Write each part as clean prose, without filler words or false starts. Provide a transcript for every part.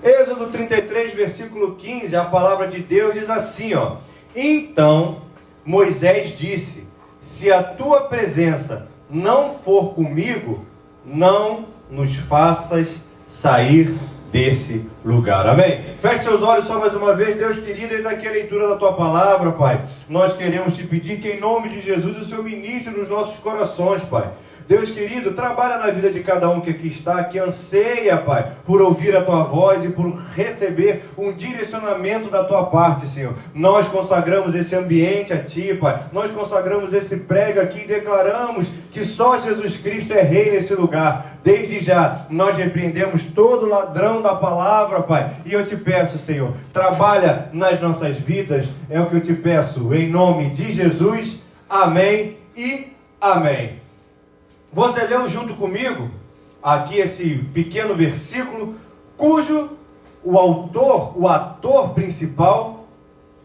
Êxodo 33, versículo 15, a palavra de Deus diz assim, ó: Então Moisés disse: se a tua presença não for comigo, não nos faças sair desse lugar. Amém? Feche seus olhos só mais uma vez. Deus querido, eis aqui a leitura da tua palavra, Pai. Nós queremos te pedir que em nome de Jesus o Senhor ministre nos nossos corações, Pai. Deus querido, trabalha na vida de cada um que aqui está, que anseia, Pai, por ouvir a Tua voz e por receber um direcionamento da Tua parte, Senhor. Nós consagramos esse ambiente a Ti, Pai. Nós consagramos esse prédio aqui e declaramos que só Jesus Cristo é Rei nesse lugar. Desde já, nós repreendemos todo ladrão da palavra, Pai. E eu te peço, Senhor, trabalha nas nossas vidas. É o que eu te peço, em nome de Jesus. Amém e amém. Você leu junto comigo aqui esse pequeno versículo, cujo o ator principal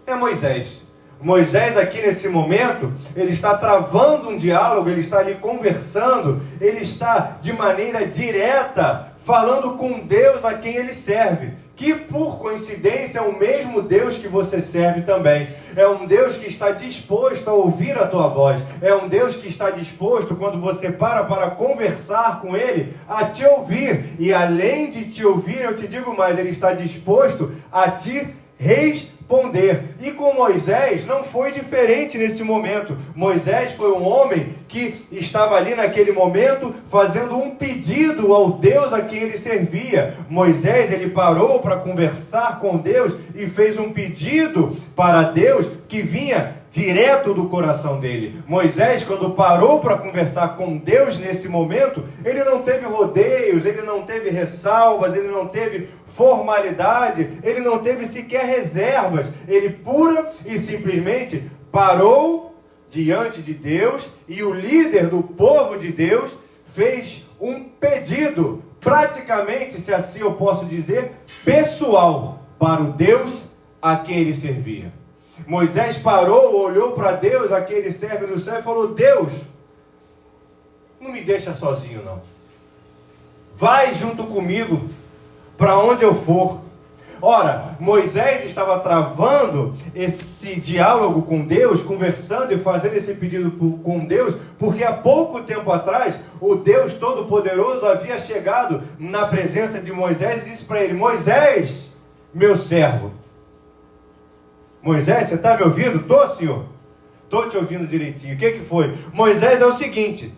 é Moisés. Moisés aqui nesse momento, ele está travando um diálogo, ele está ali conversando, ele está de maneira direta falando com Deus a quem ele serve. Que por coincidência é o mesmo Deus que você serve também. É um Deus que está disposto a ouvir a tua voz. É um Deus que está disposto, quando você para conversar com Ele, a te ouvir. E além de te ouvir, eu te digo mais, Ele está disposto a te responder. E com Moisés não foi diferente nesse momento. Moisés foi um homem que estava ali naquele momento fazendo um pedido ao Deus a quem ele servia. Moisés, ele parou para conversar com Deus e fez um pedido para Deus que vinha direto do coração dele. Moisés, quando parou para conversar com Deus nesse momento, ele não teve rodeios, ele não teve ressalvas, ele não teve formalidade, ele não teve sequer reservas. Ele pura e simplesmente parou diante de Deus, e o líder do povo de Deus fez um pedido, praticamente, se assim eu posso dizer, pessoal, para o Deus a quem ele servia. Moisés parou, olhou para Deus a quem ele serve no céu e falou: Deus, não me deixa sozinho não. Vai junto comigo para onde eu for. Ora, Moisés estava travando esse diálogo com Deus, conversando e fazendo esse pedido com Deus, porque há pouco tempo atrás, o Deus Todo-Poderoso havia chegado na presença de Moisés e disse para ele: Moisés, meu servo. Moisés, você está me ouvindo? Estou, Senhor. Estou te ouvindo direitinho. O que foi? Moisés, é o seguinte: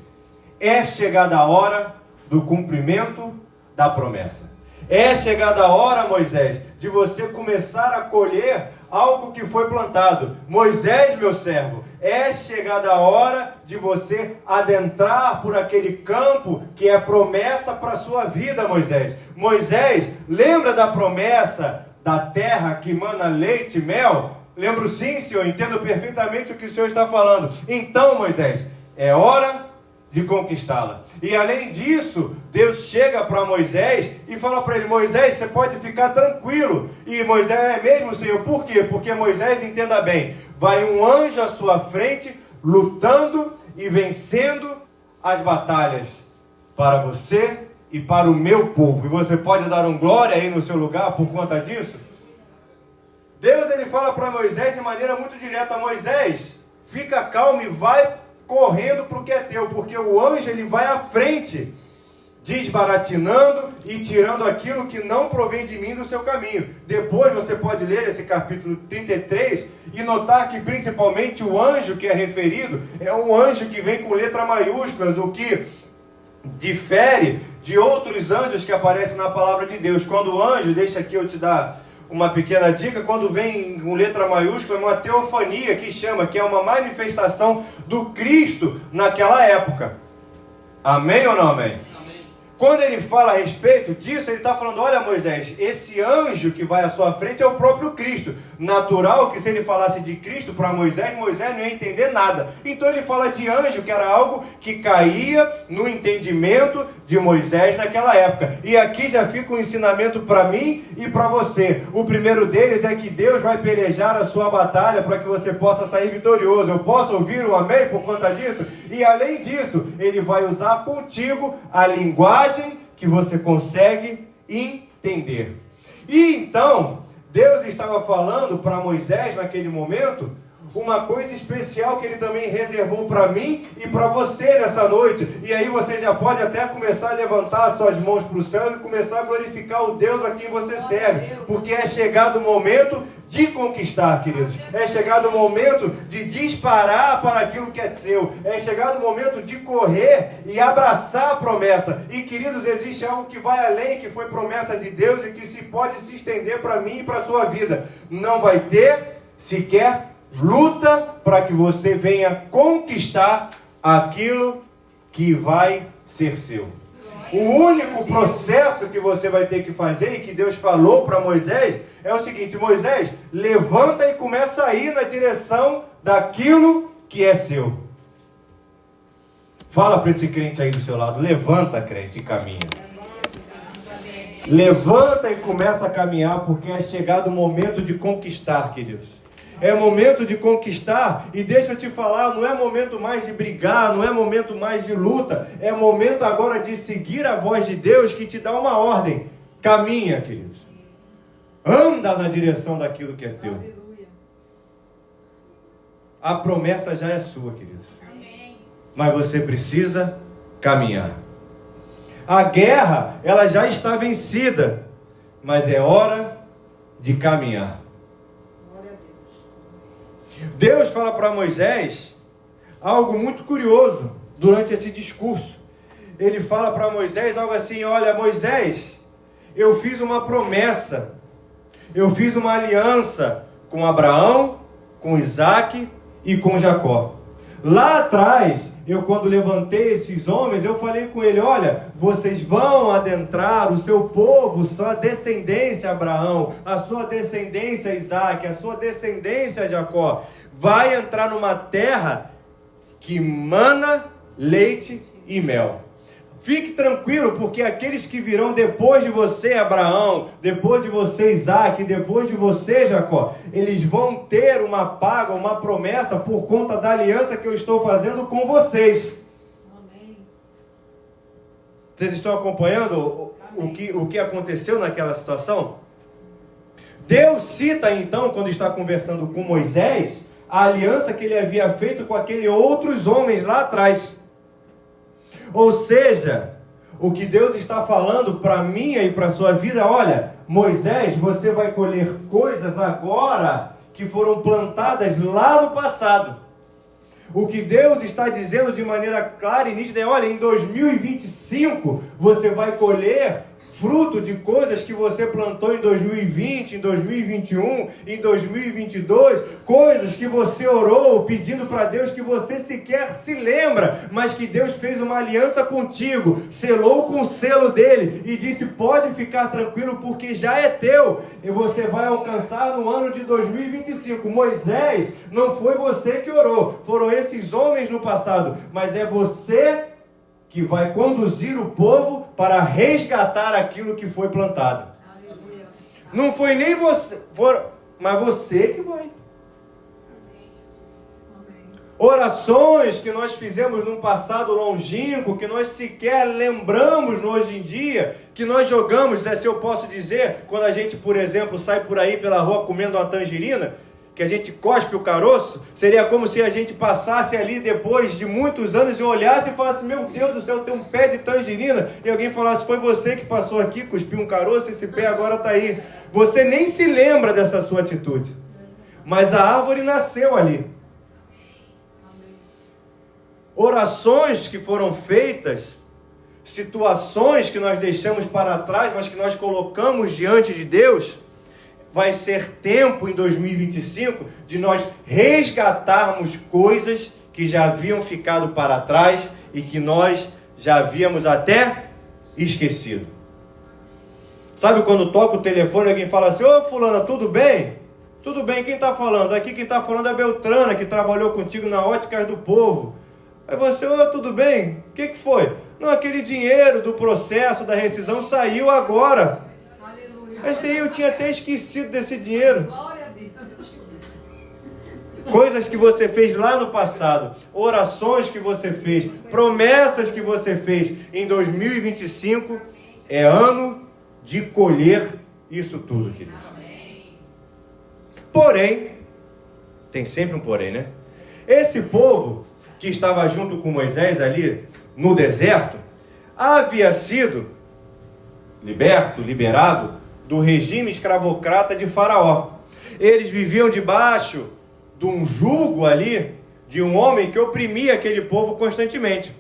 é chegada a hora do cumprimento da promessa. É chegada a hora, Moisés, de você começar a colher algo que foi plantado. Moisés, meu servo, é chegada a hora de você adentrar por aquele campo que é promessa para a sua vida, Moisés. Moisés, lembra da promessa da terra que mana leite e mel? Lembro sim, Senhor, entendo perfeitamente o que o Senhor está falando. Então, Moisés, é hora de conquistá-la. E além disso, Deus chega para Moisés e fala para ele: Moisés, você pode ficar tranquilo. E Moisés: é mesmo, Senhor? Por quê? Porque Moisés, entenda bem, vai um anjo à sua frente, lutando e vencendo as batalhas para você e para o meu povo. E você pode dar um glória aí no seu lugar por conta disso? Deus, ele fala para Moisés de maneira muito direta: Moisés, fica calmo e vai correndo para o que é teu, porque o anjo, ele vai à frente, desbaratinando e tirando aquilo que não provém de mim do seu caminho. Depois você pode ler esse capítulo 33 e notar que principalmente o anjo que é referido é um anjo que vem com letra maiúsculas, o que difere de outros anjos que aparecem na palavra de Deus. Quando o anjo, deixa aqui eu te dar uma pequena dica, quando vem com letra maiúscula, é uma teofania que chama, que é uma manifestação do Cristo naquela época. Amém ou não amém? Quando ele fala a respeito disso, ele está falando: olha, Moisés, esse anjo que vai à sua frente é o próprio Cristo. Natural que se ele falasse de Cristo para Moisés, Moisés não ia entender nada. Então ele fala de anjo, que era algo que caía no entendimento de Moisés naquela época. E aqui já fica um ensinamento para mim e para você. O primeiro deles é que Deus vai pelejar a sua batalha para que você possa sair vitorioso. Eu posso ouvir um amém por conta disso? E além disso, ele vai usar contigo a linguagem que você consegue entender. E então, Deus estava falando para Moisés naquele momento uma coisa especial que Ele também reservou para mim e para você nessa noite. E aí você já pode até começar a levantar as suas mãos para o céu e começar a glorificar o Deus a quem você serve. Porque é chegado o momento de conquistar, queridos. É chegado o momento de disparar para aquilo que é seu. É chegado o momento de correr e abraçar a promessa. E, queridos, existe algo que vai além, que foi promessa de Deus e que se pode se estender para mim e para a sua vida. Não vai ter sequer luta para que você venha conquistar aquilo que vai ser seu. O único processo que você vai ter que fazer, e que Deus falou para Moisés, é o seguinte: Moisés, levanta e começa a ir na direção daquilo que é seu. Fala para esse crente aí do seu lado: levanta, crente, e caminha. Levanta e começa a caminhar, porque é chegado o momento de conquistar, queridos. É momento de conquistar, e deixa eu te falar, não é momento mais de brigar, não é momento mais de luta, é momento agora de seguir a voz de Deus que te dá uma ordem. Caminha, queridos. Anda na direção daquilo que é teu. A promessa já é sua, queridos. Mas você precisa caminhar. A guerra, ela já está vencida, mas é hora de caminhar. Deus fala para Moisés algo muito curioso durante esse discurso. Ele fala para Moisés algo assim: olha, Moisés, eu fiz uma promessa, eu fiz uma aliança com Abraão, com Isaac e com Jacó. Lá atrás, quando levantei esses homens, eu falei com ele: olha, vocês vão adentrar, o seu povo, sua descendência Abraão, a sua descendência Isaac, a sua descendência Jacó, vai entrar numa terra que mana leite e mel. Fique tranquilo, porque aqueles que virão depois de você, Abraão, depois de você, Isaac, depois de você, Jacó, eles vão ter uma paga, uma promessa por conta da aliança que eu estou fazendo com vocês. Amém. Vocês estão acompanhando o que aconteceu naquela situação? Deus cita então, quando está conversando com Moisés, a aliança que ele havia feito com aqueles outros homens lá atrás. Ou seja, o que Deus está falando para mim e para a sua vida: olha, Moisés, você vai colher coisas agora que foram plantadas lá no passado. O que Deus está dizendo de maneira clara e nítida é: olha, em 2025 você vai colher fruto de coisas que você plantou em 2020, em 2021, em 2022, coisas que você orou pedindo para Deus que você sequer se lembra, mas que Deus fez uma aliança contigo, selou com o selo dele e disse: pode ficar tranquilo porque já é teu e você vai alcançar no ano de 2025. Moisés, não foi você que orou, foram esses homens no passado, mas é você que vai conduzir o povo para resgatar aquilo que foi plantado. Aleluia. Não foi nem você, mas você que vai. Orações que nós fizemos num passado longínquo, que nós sequer lembramos hoje em dia, que nós jogamos, se eu posso dizer, quando a gente, por exemplo, sai por aí pela rua comendo uma tangerina, que a gente cospe o caroço, seria como se a gente passasse ali depois de muitos anos e olhasse e falasse: meu Deus do céu, tem um pé de tangerina, e alguém falasse: foi você que passou aqui, cuspiu um caroço, esse pé agora está aí. Você nem se lembra dessa sua atitude, mas a árvore nasceu ali. Orações que foram feitas, situações que nós deixamos para trás, mas que nós colocamos diante de Deus. Vai ser tempo em 2025 de nós resgatarmos coisas que já haviam ficado para trás e que nós já havíamos até esquecido. Sabe quando toca o telefone e alguém fala assim: ô fulana, tudo bem? Tudo bem, quem está falando? Aqui quem está falando é a Beltrana, que trabalhou contigo na Óticas do Povo. Aí você: ô, tudo bem? O que foi? Não, aquele dinheiro do processo da rescisão saiu agora. Esse aí eu tinha até esquecido desse dinheiro. Coisas que você fez lá no passado, orações que você fez, promessas que você fez. Em 2025 é ano de colher isso tudo, queridos. Porém, tem sempre um porém, né? Esse povo que estava junto com Moisés ali no deserto, havia sido liberado do regime escravocrata de Faraó. Eles viviam debaixo de um jugo ali, de um homem que oprimia aquele povo constantemente.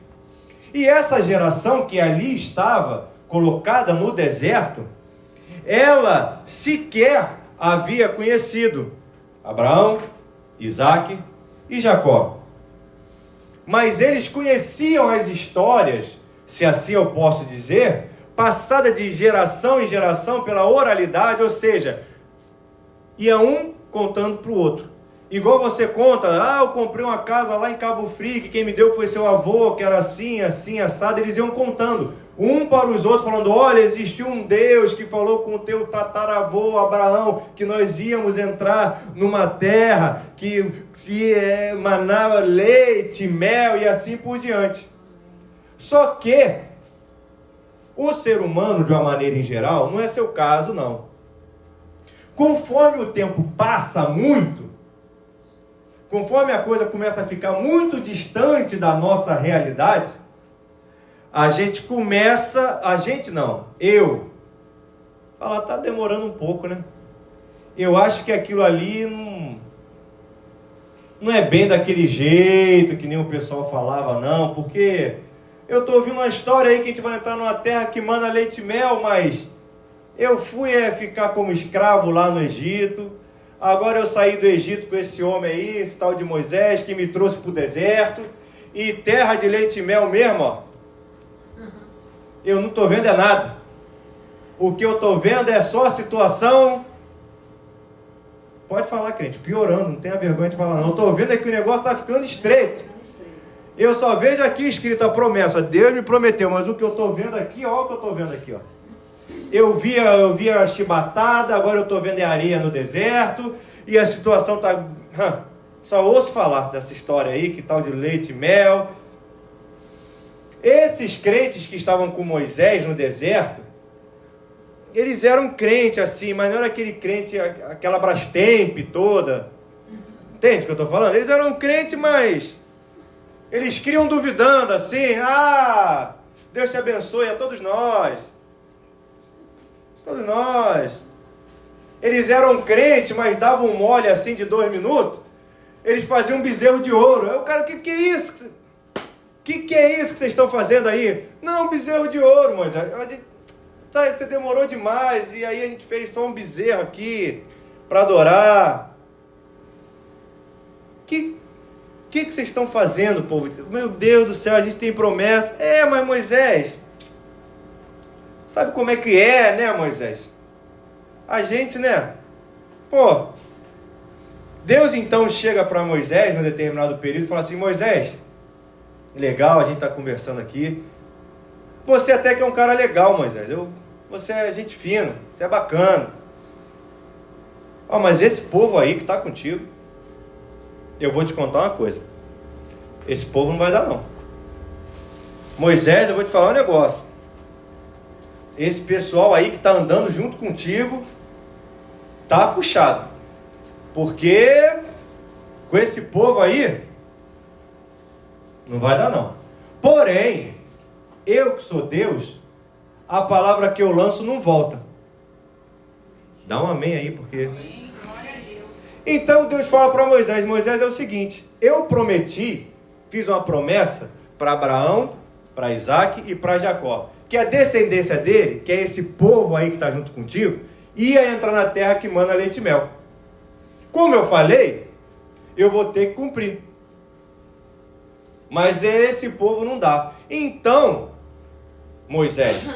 E essa geração que ali estava colocada no deserto, ela sequer havia conhecido Abraão, Isaque e Jacó. Mas eles conheciam as histórias, se assim eu posso dizer, passada de geração em geração pela oralidade, ou seja, ia um contando para o outro. Igual você conta, eu comprei uma casa lá em Cabo Frio, que quem me deu foi seu avô, que era assim, assim, assado. Eles iam contando, um para os outros, falando, olha, existiu um Deus que falou com o teu tataravô Abraão, que nós íamos entrar numa terra que se emanava leite, mel e assim por diante. Só que o ser humano, de uma maneira em geral, não é seu caso, não. Conforme o tempo passa muito, conforme a coisa começa a ficar muito distante da nossa realidade, fala, tá demorando um pouco, né? Eu acho que aquilo ali não é bem daquele jeito que nem o pessoal falava, não, porque eu estou ouvindo uma história aí que a gente vai entrar numa terra que manda leite e mel, mas eu fui ficar como escravo lá no Egito. Agora eu saí do Egito com esse homem aí, esse tal de Moisés, que me trouxe para o deserto. E terra de leite e mel mesmo, ó. Eu não estou vendo nada. O que eu estou vendo é só a situação... Pode falar, crente, piorando, não tenha vergonha de falar não. Eu estou vendo que o negócio está ficando estreito. Eu só vejo aqui escrita a promessa. Deus me prometeu, mas o que eu estou vendo aqui, ó, o que eu estou vendo aqui, ó. Eu via a chibatada, agora eu estou vendo a areia no deserto, e a situação está... Só ouço falar dessa história aí, que tal de leite e mel. Esses crentes que estavam com Moisés no deserto, eles eram crentes assim, mas não era aquele crente, aquela Brastemp toda. Entende o que eu estou falando? Eles eram crentes, mas eles criam duvidando assim, Deus te abençoe a todos nós. Todos nós. Eles eram crentes, mas davam um mole assim de 2 minutos. Eles faziam um bezerro de ouro. Aí o cara, que é isso? Que é isso que vocês estão fazendo aí? Não, bezerro de ouro, Moisés. Você demorou demais. E aí a gente fez só um bezerro aqui para adorar. Que vocês estão fazendo, povo? Meu Deus do céu, a gente tem promessa. Mas Moisés... Sabe como é que é, né, Moisés? A gente, né? Deus então chega para Moisés, num determinado período, e fala assim, Moisés, legal, a gente está conversando aqui. Você até que é um cara legal, Moisés. Você é gente fina, você é bacana. Mas esse povo aí que está contigo, eu vou te contar uma coisa. Esse povo não vai dar, não. Moisés, eu vou te falar um negócio. Esse pessoal aí que está andando junto contigo, tá puxado. Porque com esse povo aí, não vai dar não. Porém, eu que sou Deus, a palavra que eu lanço não volta. Dá um amém aí, porque... Então Deus fala para Moisés, Moisés, é o seguinte, eu prometi, fiz uma promessa para Abraão, para Isaque e para Jacó, que a descendência dele, que é esse povo aí que está junto contigo, ia entrar na terra que manda leite e mel. Como eu falei, eu vou ter que cumprir. Mas esse povo não dá. Então, Moisés,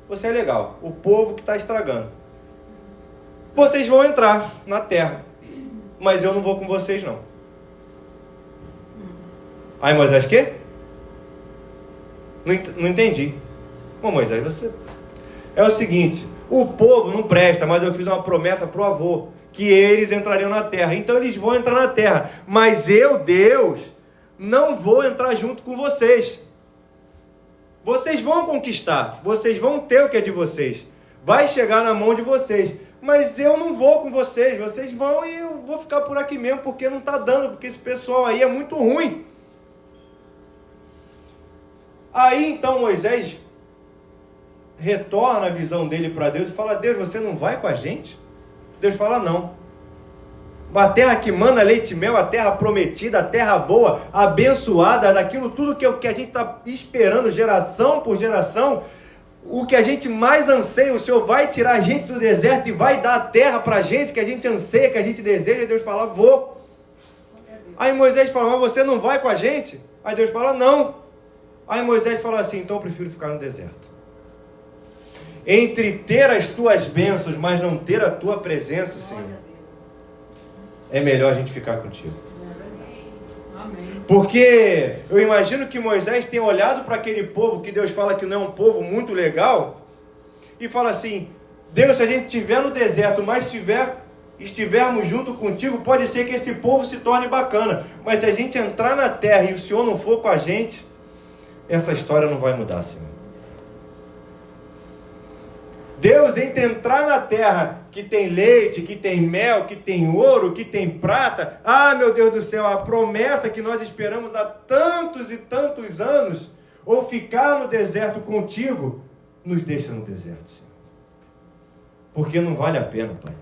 você é legal, o povo que está estragando. Vocês vão entrar na terra, mas eu não vou com vocês não. Aí Moisés, quê? Não entendi. Bom, Moisés, você... É o seguinte, o povo não presta, mas eu fiz uma promessa para o avô, que eles entrariam na terra. Então eles vão entrar na terra. Mas eu, Deus, não vou entrar junto com vocês. Vocês vão conquistar, vocês vão ter o que é de vocês. vai chegar na mão de vocês. Mas eu não vou com vocês, vocês vão e eu vou ficar por aqui mesmo, porque não está dando, porque esse pessoal aí é muito ruim. Aí então Moisés retorna a visão dele para Deus e fala: Deus, você não vai com a gente? Deus fala: não. A terra que manda leite e mel, a terra prometida, a terra boa, abençoada, daquilo tudo que a gente está esperando geração por geração, o que a gente mais anseia, o Senhor vai tirar a gente do deserto e vai dar a terra para a gente, que a gente anseia, que a gente deseja. E Deus fala: vou. Aí Moisés fala: mas você não vai com a gente? Aí Deus fala: não. Aí Moisés fala assim: então eu prefiro ficar no deserto. Entre ter as tuas bênçãos, mas não ter a tua presença, Senhor, é melhor a gente ficar contigo. Porque eu imagino que Moisés tenha olhado para aquele povo que Deus fala que não é um povo muito legal, e fala assim: Deus, se a gente estiver no deserto, mas estivermos junto contigo, pode ser que esse povo se torne bacana, mas se a gente entrar na terra e o Senhor não for com a gente, essa história não vai mudar, Senhor. Deus, em entrar na terra que tem leite, que tem mel, que tem ouro, que tem prata, meu Deus do céu, a promessa que nós esperamos há tantos e tantos anos, ou ficar no deserto contigo, nos deixa no deserto, Senhor. Porque não vale a pena, Pai.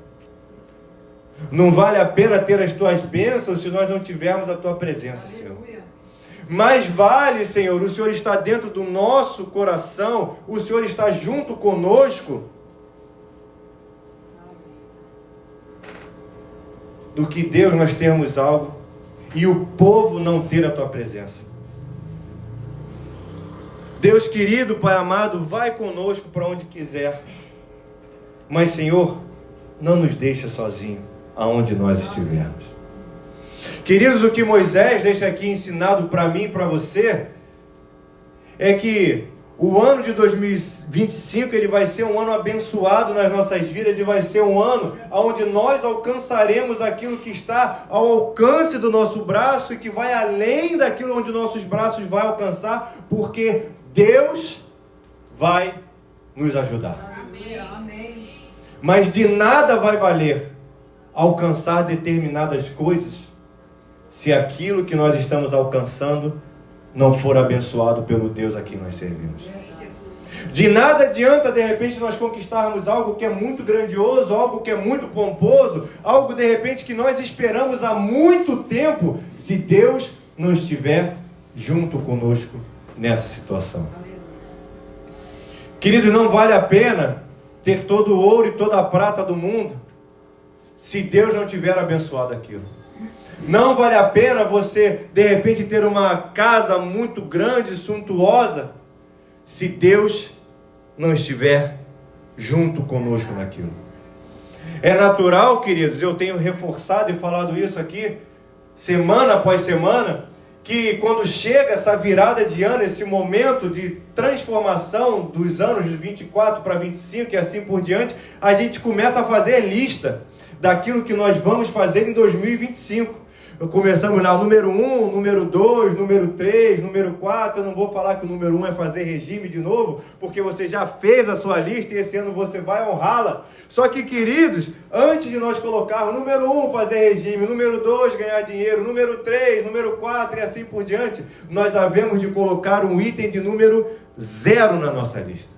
Não vale a pena ter as tuas bênçãos se nós não tivermos a tua presença, Senhor. Mas vale, Senhor, o Senhor está dentro do nosso coração, o Senhor está junto conosco, do que Deus nós termos algo e o povo não ter a tua presença. Deus querido, Pai amado, vai conosco para onde quiser, mas Senhor, não nos deixa sozinho aonde nós estivermos. Queridos, o que Moisés deixa aqui ensinado para mim e para você é que o ano de 2025 ele vai ser um ano abençoado nas nossas vidas e vai ser um ano onde nós alcançaremos aquilo que está ao alcance do nosso braço e que vai além daquilo onde nossos braços vão alcançar, porque Deus vai nos ajudar. Amém. Mas de nada vai valer alcançar determinadas coisas se aquilo que nós estamos alcançando não for abençoado pelo Deus a quem nós servimos. De nada adianta, de repente, nós conquistarmos algo que é muito grandioso, algo que é muito pomposo, algo, de repente, que nós esperamos há muito tempo, se Deus não estiver junto conosco nessa situação. Queridos, não vale a pena ter todo o ouro e toda a prata do mundo, se Deus não tiver abençoado aquilo. Não vale a pena você, de repente, ter uma casa muito grande, suntuosa, se Deus não estiver junto conosco naquilo. É natural, queridos, eu tenho reforçado e falado isso aqui, semana após semana, que quando chega essa virada de ano, esse momento de transformação dos anos de 24 para 25 e assim por diante, a gente começa a fazer lista daquilo que nós vamos fazer em 2025. Começamos lá, número 1, número 2, número 3, número 4. Eu não vou falar que o número 1 é fazer regime de novo, porque você já fez a sua lista e esse ano você vai honrá-la. Só que, queridos, antes de nós colocarmos número 1, fazer regime, número 2, ganhar dinheiro, número 3, número 4 e assim por diante, nós havemos de colocar um item de número 0 na nossa lista.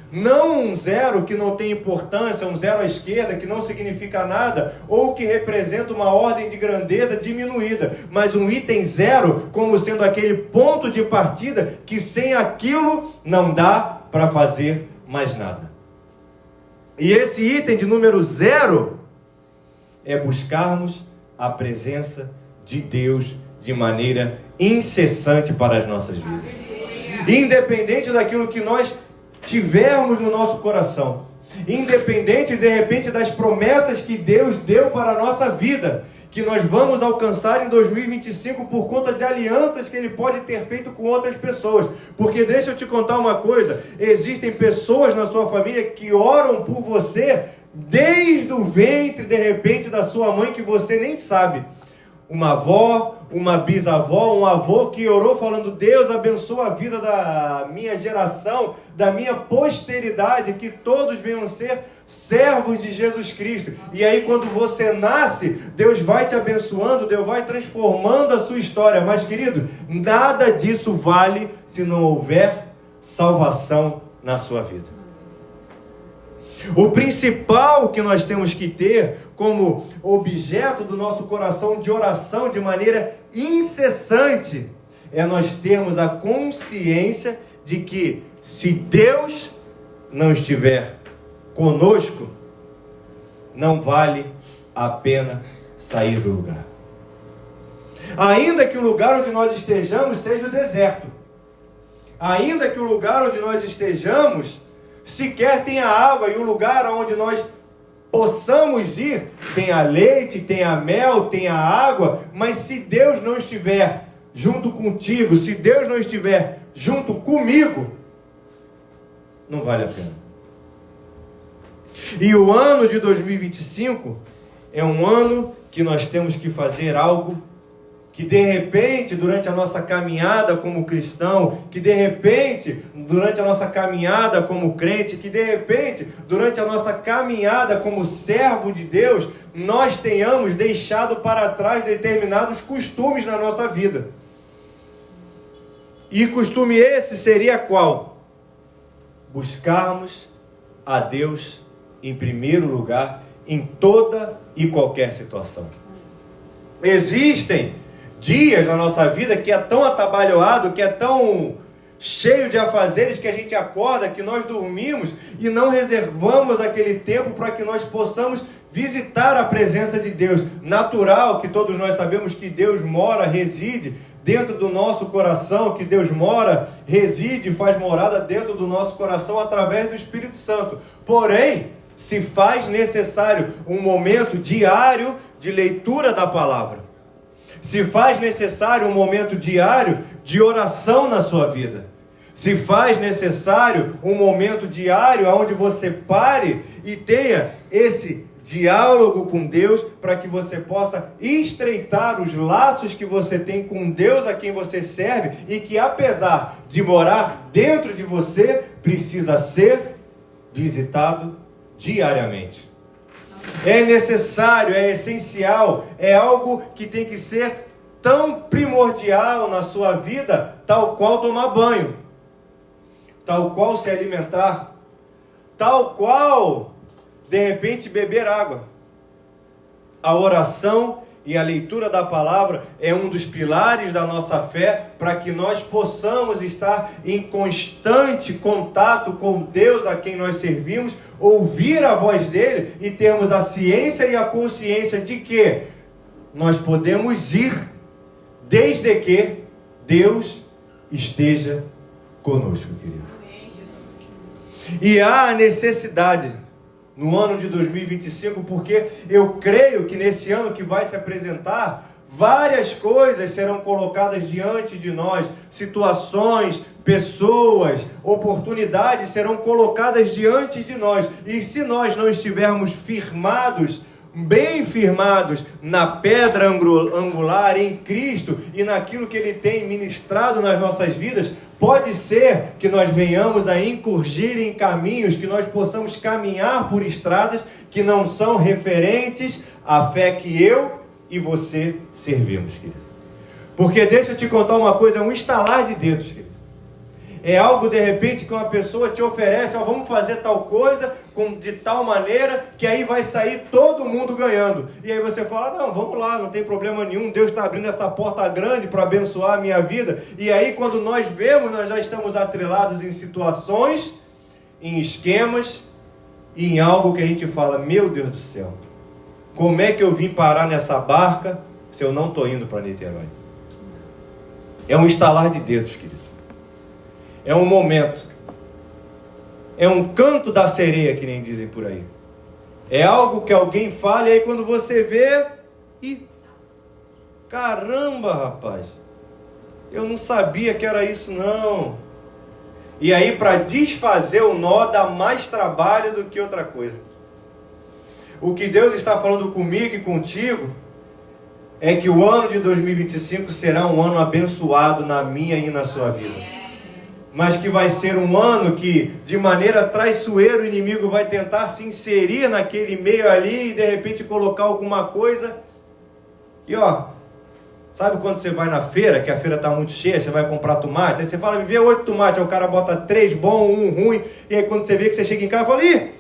Não um 0 que não tem importância, um 0 à esquerda, que não significa nada, ou que representa uma ordem de grandeza diminuída, mas um item 0 como sendo aquele ponto de partida que sem aquilo não dá para fazer mais nada. E esse item de número 0 é buscarmos a presença de Deus de maneira incessante para as nossas vidas. Independente daquilo que nós tivermos no nosso coração, independente de repente das promessas que Deus deu para a nossa vida, que nós vamos alcançar em 2025 por conta de alianças que Ele pode ter feito com outras pessoas, porque deixa eu te contar uma coisa, existem pessoas na sua família que oram por você desde o ventre, de repente, da sua mãe, que você nem sabe. uma avó, uma bisavó, um avô que orou falando: Deus abençoa a vida da minha geração, da minha posteridade, que todos venham ser servos de Jesus Cristo. E aí quando você nasce, Deus vai te abençoando, Deus vai transformando a sua história. Mas querido, nada disso vale se não houver salvação na sua vida. O principal que nós temos que ter como objeto do nosso coração de oração de maneira incessante é nós termos a consciência de que se Deus não estiver conosco, não vale a pena sair do lugar. Ainda que o lugar onde nós estejamos seja o deserto, ainda que o lugar onde nós estejamos sequer tenha água, e o lugar onde nós possamos ir tenha leite, tenha mel, tenha água, mas se Deus não estiver junto contigo, se Deus não estiver junto comigo, não vale a pena. E o ano de 2025 é um ano que nós temos que fazer algo que de repente, durante a nossa caminhada como cristão, que de repente, durante a nossa caminhada como crente, que de repente, durante a nossa caminhada como servo de Deus, nós tenhamos deixado para trás determinados costumes na nossa vida. E costume esse seria qual? Buscarmos a Deus em primeiro lugar, em toda e qualquer situação. Existem dias na nossa vida que é tão atabalhoado, que é tão cheio de afazeres, que a gente acorda, que nós dormimos e não reservamos aquele tempo para que nós possamos visitar a presença de Deus. Natural que todos nós sabemos que Deus mora, reside dentro do nosso coração, que Deus mora, reside, faz morada dentro do nosso coração através do Espírito Santo. Porém, se faz necessário um momento diário de leitura da palavra. Se faz necessário um momento diário de oração na sua vida. Se faz necessário um momento diário onde você pare e tenha esse diálogo com Deus, para que você possa estreitar os laços que você tem com Deus a quem você serve, e que apesar de morar dentro de você, precisa ser visitado diariamente. É necessário, é essencial, é algo que tem que ser tão primordial na sua vida, tal qual tomar banho, tal qual se alimentar, tal qual, de repente, beber água. A oração e a leitura da palavra é um dos pilares da nossa fé, para que nós possamos estar em constante contato com Deus a quem nós servimos, ouvir a voz dele e termos a ciência e a consciência de que nós podemos ir desde que Deus esteja conosco, querido. E há a necessidade no ano de 2025, porque eu creio que nesse ano que vai se apresentar, várias coisas serão colocadas diante de nós, situações, pessoas, oportunidades serão colocadas diante de nós, e se nós não estivermos firmados, bem firmados na pedra angular, em Cristo e naquilo que Ele tem ministrado nas nossas vidas, pode ser que nós venhamos a incurgir em caminhos, que nós possamos caminhar por estradas que não são referentes à fé que eu e você servimos, querido. Porque deixa eu te contar uma coisa, é um estalar de dedos, querido. É algo de repente que uma pessoa te oferece, vamos fazer tal coisa de tal maneira que aí vai sair todo mundo ganhando. E aí você fala, não, vamos lá, não tem problema nenhum, Deus está abrindo essa porta grande para abençoar a minha vida. E aí quando nós vemos, nós já estamos atrelados em situações, em esquemas, e em algo que a gente fala, meu Deus do céu, como é que eu vim parar nessa barca se eu não estou indo para Niterói? É um estalar de dedos, querido. É um momento. É um canto da sereia, que nem dizem por aí. É algo que alguém fala e aí quando você vê... caramba, rapaz. Eu não sabia que era isso, não. E aí, para desfazer o nó, dá mais trabalho do que outra coisa. O que Deus está falando comigo e contigo é que o ano de 2025 será um ano abençoado na minha e na sua vida. Mas que vai ser um ano que, de maneira traiçoeira, o inimigo vai tentar se inserir naquele meio ali e de repente colocar alguma coisa. E ó, sabe quando você vai na feira, que a feira está muito cheia, você vai comprar tomate, aí você fala, me vê 8 tomates, aí o cara bota 3 bons, 1 ruim, e aí quando você vê que você chega em casa, fala, ih,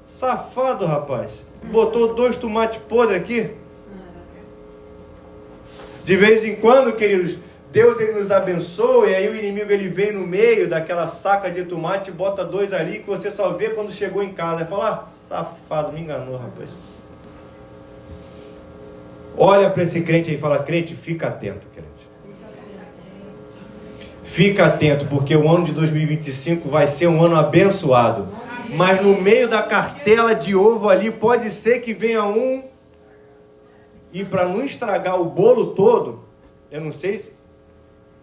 safado rapaz, botou 2 tomates podres aqui. De vez em quando, queridos, Deus ele nos abençoa, e aí o inimigo ele vem no meio daquela saca de tomate e bota 2 ali, que você só vê quando chegou em casa. Aí fala, ah, safado, me enganou, rapaz. Olha para esse crente aí e fala, crente, fica atento, crente. Fica atento, porque o ano de 2025 vai ser um ano abençoado. Mas no meio da cartela de ovo ali, pode ser que venha um, e para não estragar o bolo todo, eu não sei se...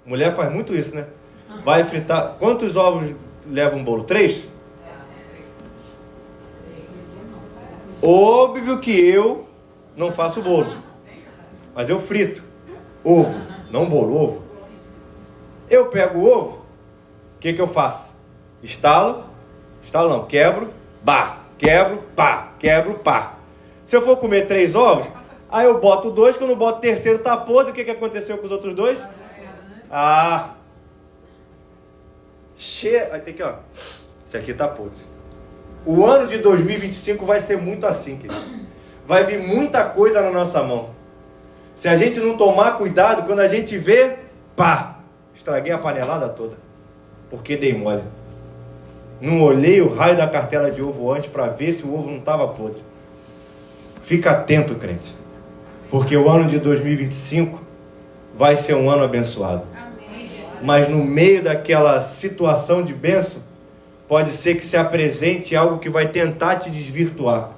Mulher faz muito isso, né? Vai fritar... Quantos ovos leva um bolo? 3? Óbvio que eu não faço bolo. Mas eu frito. Ovo. Não bolo, ovo. Eu pego o ovo. O que eu faço? Estalo. Estalo não. Quebro. Bah. Quebro. Pá. Quebro. Pá. Se eu for comer 3 ovos, aí eu boto 2. Quando eu boto o terceiro tá podre. O que aconteceu com os outros 2? Ah. Aí tem que, ó. Esse aqui tá podre. O ano de 2025 vai ser muito assim, querido. Vai vir muita coisa na nossa mão. Se a gente não tomar cuidado, quando a gente vê, pá, estraguei a panelada toda. Porque dei mole. Não olhei o raio da cartela de ovo antes para ver se o ovo não estava podre. Fica atento, crente. Porque o ano de 2025 vai ser um ano abençoado. Mas no meio daquela situação de bênção, pode ser que se apresente algo que vai tentar te desvirtuar.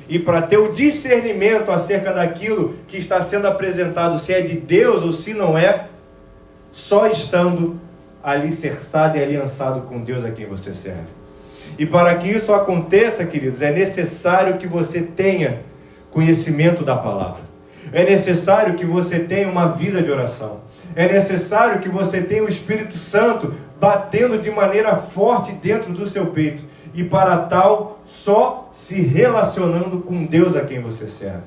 E para ter o discernimento acerca daquilo que está sendo apresentado, se é de Deus ou se não é, só estando alicerçado e aliançado com Deus a quem você serve. E para que isso aconteça, queridos, é necessário que você tenha conhecimento da palavra. É necessário que você tenha uma vida de oração. É necessário que você tenha o Espírito Santo batendo de maneira forte dentro do seu peito. E para tal, só se relacionando com Deus a quem você serve.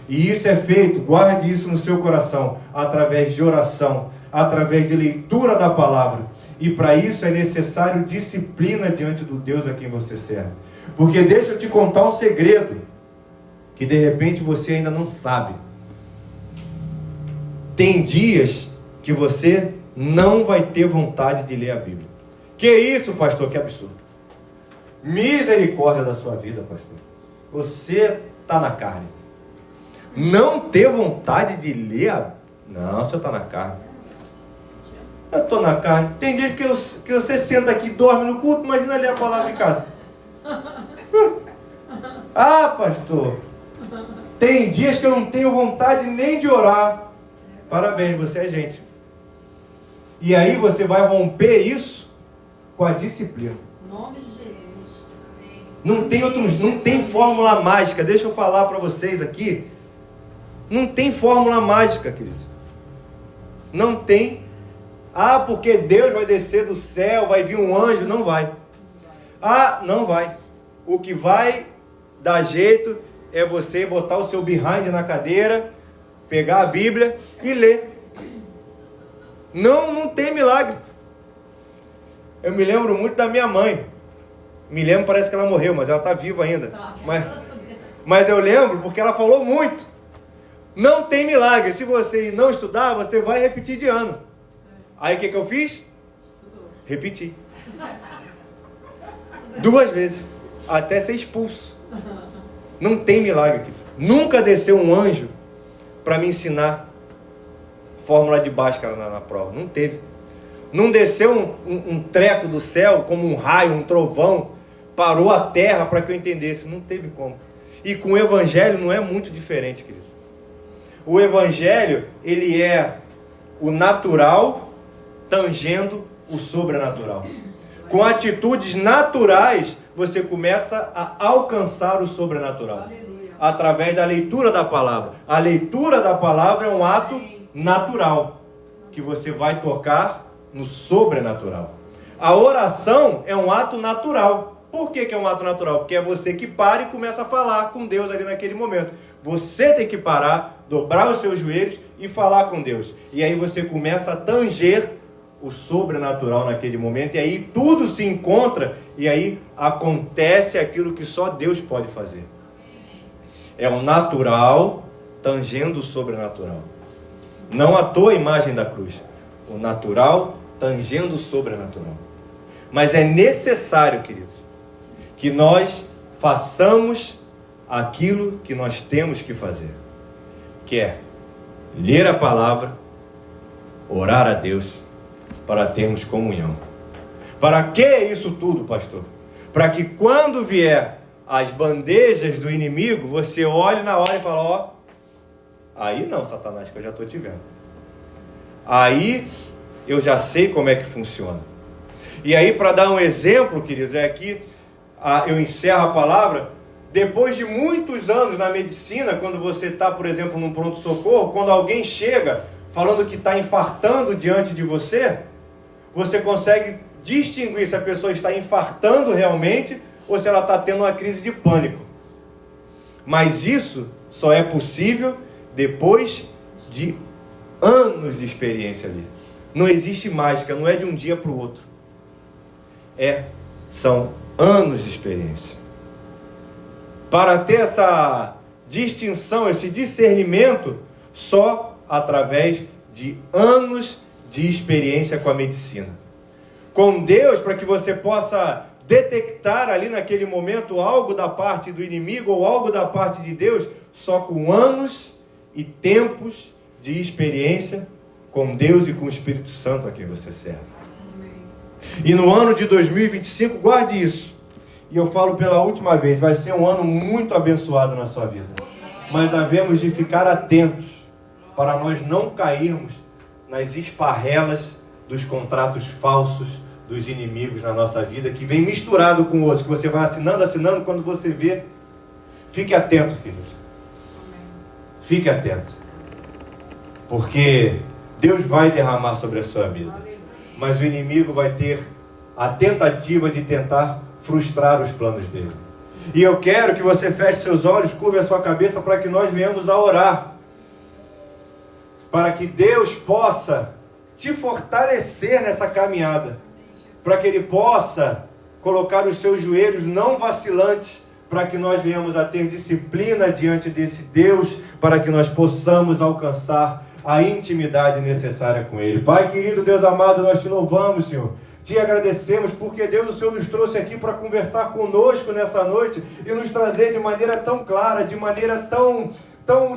E isso é feito, guarde isso no seu coração, através de oração, através de leitura da palavra. E para isso é necessário disciplina diante do Deus a quem você serve. Porque deixa eu te contar um segredo, que de repente você ainda não sabe. Tem dias que você não vai ter vontade de ler a Bíblia. Que isso, pastor? Que absurdo. Misericórdia da sua vida, pastor. Você está na carne. Não ter vontade de ler a... Não, você está na carne. Eu estou na carne. Tem dias que você senta aqui e dorme no culto, imagina ler a palavra em casa. Ah, pastor. Tem dias que eu não tenho vontade nem de orar. Parabéns, você é gente. E aí você vai romper isso com a disciplina. Em nome de Jesus. Não tem fórmula mágica. Deixa eu falar para vocês aqui. Não tem fórmula mágica, queridos. Não tem. Ah, porque Deus vai descer do céu, vai vir um anjo. Não vai. Ah, não vai. O que vai dar jeito é você botar o seu behind na cadeira, pegar a Bíblia e ler. Não tem milagre. Eu me lembro muito da minha mãe. Me lembro, parece que ela morreu, mas ela está viva ainda. Mas eu lembro porque ela falou muito. Não tem milagre. Se você não estudar, você vai repetir de ano. Aí o que eu fiz? Repeti. 2 vezes. Até ser expulso. Não tem milagre aqui. Nunca desceu um anjo para me ensinar fórmula de Bhaskara na prova. Não teve. Não desceu um treco do céu, como um raio, um trovão, parou a terra para que eu entendesse. Não teve como. E com o Evangelho não é muito diferente, querido. O Evangelho, ele é o natural tangendo o sobrenatural. Com atitudes naturais, você começa a alcançar o sobrenatural. Aleluia. Através da leitura da palavra. A leitura da palavra é um ato natural, que você vai tocar no sobrenatural. A oração é um ato natural. Por que é um ato natural? Porque é você que para e começa a falar com Deus ali naquele momento. Você tem que parar, dobrar os seus joelhos e falar com Deus. E aí você começa a tanger o sobrenatural naquele momento. E aí tudo se encontra e aí acontece aquilo que só Deus pode fazer. É o natural tangendo o sobrenatural. Não à toa a imagem da cruz. O natural tangendo o sobrenatural. Mas é necessário, queridos, que nós façamos aquilo que nós temos que fazer, que é ler a palavra, orar a Deus, para termos comunhão. Para que isso tudo, pastor? Para que quando vier as bandejas do inimigo, você olhe na hora e fale, ó, aí não, Satanás, que eu já estou te vendo. Aí eu já sei como é que funciona. E aí, para dar um exemplo, queridos, é aqui, eu encerro a palavra. Depois de muitos anos na medicina, quando você está, por exemplo, num pronto-socorro, quando alguém chega falando que está infartando diante de você, você consegue distinguir se a pessoa está infartando realmente ou se ela está tendo uma crise de pânico. Mas isso só é possível depois de anos de experiência ali. Não existe mágica, não é de um dia para o outro. São anos de experiência. Para ter essa distinção, esse discernimento, só através de anos de experiência com a medicina. Com Deus, para que você possa detectar ali naquele momento algo da parte do inimigo ou algo da parte de Deus, só com anos e tempos de experiência com Deus e com o Espírito Santo a quem você serve. E no ano de 2025, guarde isso. E eu falo pela última vez, vai ser um ano muito abençoado na sua vida. Mas havemos de ficar atentos para nós não cairmos nas esparrelas dos contratos falsos dos inimigos na nossa vida, que vem misturado com outros, que você vai assinando, quando você vê. Fique atento, queridos. Fique atento. Porque Deus vai derramar sobre a sua vida. Mas o inimigo vai ter a tentativa de tentar frustrar os planos dele. E eu quero que você feche seus olhos, curve a sua cabeça para que nós venhamos a orar. Para que Deus possa te fortalecer nessa caminhada. Para que Ele possa colocar os seus joelhos não vacilantes, para que nós venhamos a ter disciplina diante desse Deus, para que nós possamos alcançar a intimidade necessária com Ele. Pai querido, Deus amado, nós te louvamos, Senhor. Te agradecemos porque Deus, o Senhor nos trouxe aqui para conversar conosco nessa noite e nos trazer de maneira tão clara, de maneira tão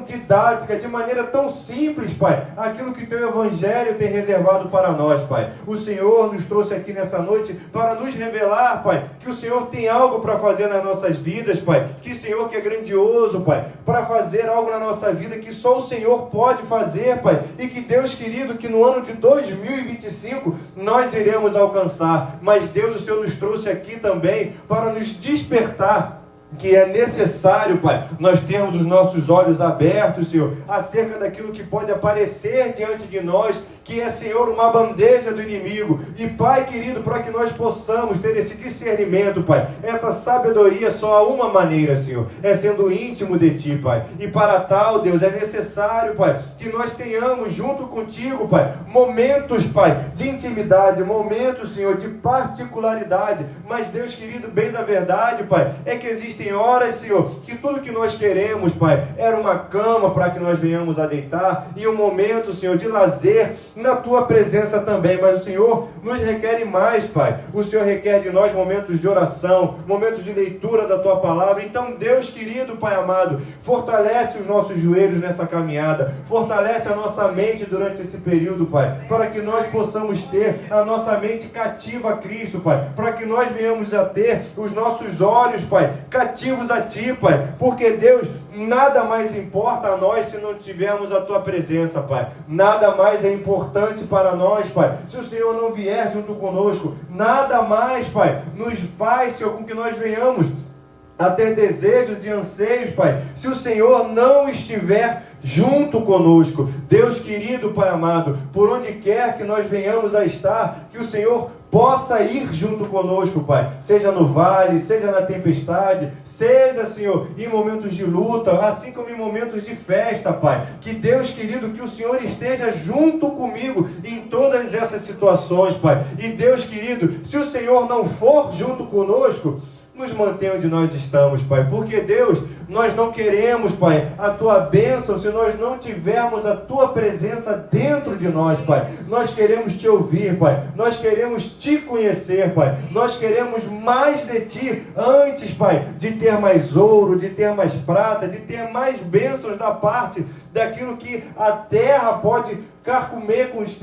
didática, de maneira tão simples, Pai, aquilo que Teu Evangelho tem reservado para nós, Pai. O Senhor nos trouxe aqui nessa noite para nos revelar, Pai, que o Senhor tem algo para fazer nas nossas vidas, Pai, que o Senhor que é grandioso, Pai, para fazer algo na nossa vida que só o Senhor pode fazer, Pai, e que Deus querido, que no ano de 2025 nós iremos alcançar, mas Deus, o Senhor nos trouxe aqui também para nos despertar, que é necessário, Pai, nós termos os nossos olhos abertos, Senhor, acerca daquilo que pode aparecer diante de nós, que é, Senhor, uma bandeja do inimigo. E, Pai querido, para que nós possamos ter esse discernimento, Pai, essa sabedoria só há uma maneira, Senhor, é sendo íntimo de Ti, Pai. E para tal, Deus, é necessário, Pai, que nós tenhamos junto contigo, Pai, momentos, Pai, de intimidade, momentos, Senhor, de particularidade. Mas, Deus querido, bem da verdade, Pai, é que existem horas, Senhor, que tudo que nós queremos, Pai, era uma cama para que nós venhamos a deitar e um momento, Senhor, de lazer na Tua presença também. Mas o Senhor nos requer mais, Pai. O Senhor requer de nós momentos de oração, momentos de leitura da Tua palavra. Então, Deus querido, Pai amado, fortalece os nossos joelhos nessa caminhada, fortalece a nossa mente durante esse período, Pai, para que nós possamos ter a nossa mente cativa a Cristo, Pai, para que nós venhamos a ter os nossos olhos, Pai, cativos a Ti, Pai, porque Deus, nada mais importa a nós se não tivermos a Tua presença, Pai. Nada mais é importante para nós, Pai, se o Senhor não vier junto conosco. Nada mais, Pai, nos faz, Senhor, com que nós venhamos a ter desejos e anseios, Pai, se o Senhor não estiver junto conosco. Deus querido, Pai amado, por onde quer que nós venhamos a estar, que o Senhor possa ir junto conosco, Pai, seja no vale, seja na tempestade, seja, Senhor, em momentos de luta, assim como em momentos de festa, Pai, que Deus querido, que o Senhor esteja junto comigo em todas essas situações, Pai, e Deus querido, se o Senhor não for junto conosco, nos mantém onde nós estamos, Pai, porque Deus, nós não queremos, Pai, a Tua bênção se nós não tivermos a Tua presença dentro de nós, Pai. Nós queremos Te ouvir, Pai, nós queremos Te conhecer, Pai, nós queremos mais de Ti antes, Pai, de ter mais ouro, de ter mais prata, de ter mais bênçãos da parte daquilo que a terra pode carcomer com os...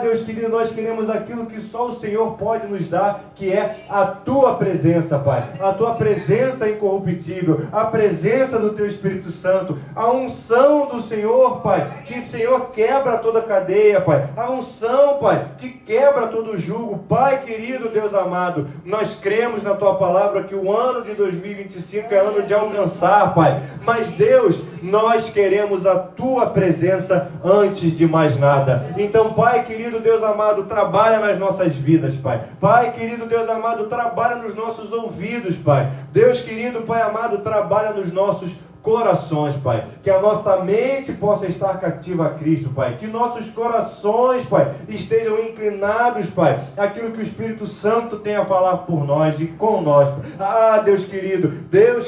Deus querido, nós queremos aquilo que só o Senhor pode nos dar, que é a Tua presença, Pai, a Tua presença incorruptível, a presença do Teu Espírito Santo, a unção do Senhor, Pai, que o Senhor quebra toda a cadeia, Pai, a unção, Pai, que quebra todo o jugo. Pai querido, Deus amado, nós cremos na Tua palavra que o ano de 2025 é ano de alcançar, Pai, mas Deus, nós queremos a Tua presença antes de mais nada. Então, Pai querido, Deus amado, trabalha nas nossas vidas, Pai. Pai querido, Deus amado, trabalha nos nossos ouvidos, Pai. Deus querido, Pai amado, trabalha nos nossos corações, Pai, que a nossa mente possa estar cativa a Cristo, Pai, que nossos corações, Pai, estejam inclinados, Pai, àquilo que o Espírito Santo tem a falar por nós e com nós. Deus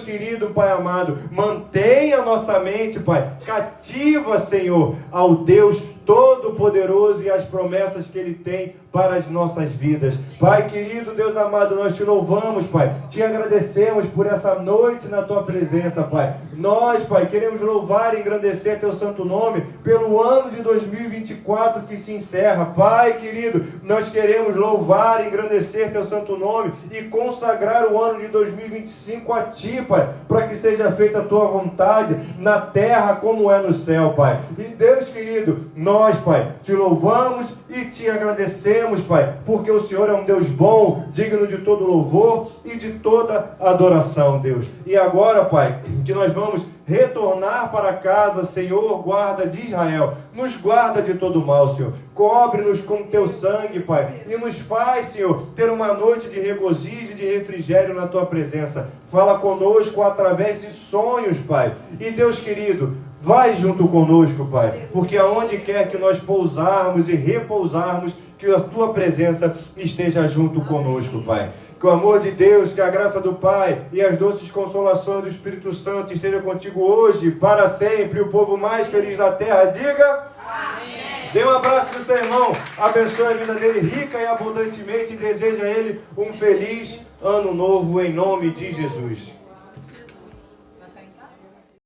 querido, Pai amado, mantenha a nossa mente, Pai, cativa, Senhor, ao Deus Todo-Poderoso e as promessas que Ele tem para as nossas vidas. Pai querido, Deus amado, nós Te louvamos, Pai, Te agradecemos por essa noite na Tua presença, Pai. Nós, Pai, queremos louvar e engrandecer Teu santo nome pelo ano de 2024 que se encerra. Pai querido, nós queremos louvar e engrandecer Teu santo nome e consagrar o ano de 2025 a Ti, Pai, para que seja feita a Tua vontade na terra como é no céu, Pai. E Deus querido, nós, Pai, Te louvamos e Te agradecemos, Pai, porque o Senhor é um Deus bom, digno de todo louvor e de toda adoração, Deus. E agora, Pai, que nós vamos retornar para casa, Senhor, guarda de Israel, nos guarda de todo mal, Senhor, cobre-nos com Teu sangue, Pai, e nos faz, Senhor, ter uma noite de regozijo e de refrigério na Tua presença. Fala conosco através de sonhos, Pai, e Deus querido, vai junto conosco, Pai, porque aonde quer que nós pousarmos e repousarmos, que a Tua presença esteja junto conosco, Pai. Que o amor de Deus, que a graça do Pai e as doces consolações do Espírito Santo estejam contigo hoje, para sempre. O povo mais feliz da terra, diga amém. Dê um abraço no seu irmão, abençoe a vida dele rica e abundantemente e deseja a ele um feliz ano novo em nome de Jesus.